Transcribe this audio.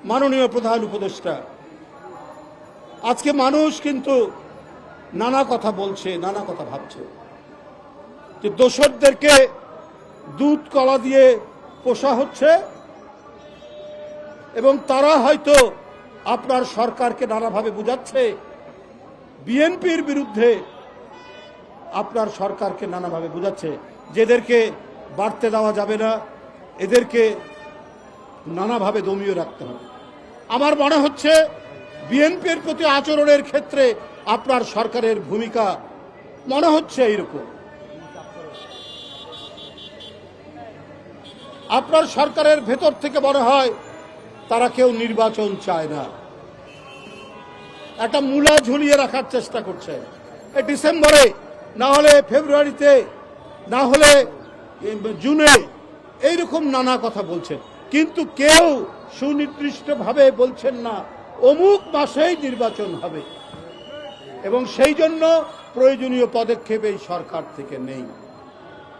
মাননীয় প্রধান উপদেষ্টা, আজকে মানুষ কিন্তু নানা কথা বলছে, নানা কথা ভাবছে যে দোসরদেরকে দুধ কলা দিয়ে পোষা হচ্ছে এবং তারা হয়তো আপনার সরকারকে নানাভাবে বুঝাচ্ছে, বিএনপির বিরুদ্ধে আপনার সরকারকে নানাভাবে বুঝাচ্ছে যে এদেরকে বাড়তে দেওয়া যাবে না, এদেরকে নানাভাবে দমিয়ে রাখতে হবে। আমার মনে হচ্ছে বিএনপির প্রতি আচরণের ক্ষেত্রে আপনার সরকারের ভূমিকা মনে হচ্ছে এইরকম। আপনার সরকারের ভেতর থেকে মনে হয় তারা কেউ নির্বাচন চায় না, একটা মূলা ঝুলিয়ে রাখার চেষ্টা করছে। এই ডিসেম্বরে, না হলে ফেব্রুয়ারিতে, না হলে জুনে, এইরকম নানা কথা বলছেন, কিন্তু কেউ সুনির্দিষ্টভাবে বলছেন না অমুক মাসেই নির্বাচন হবে এবং সেই জন্য প্রয়োজনীয় পদক্ষেপ এই সরকার থেকে নেই।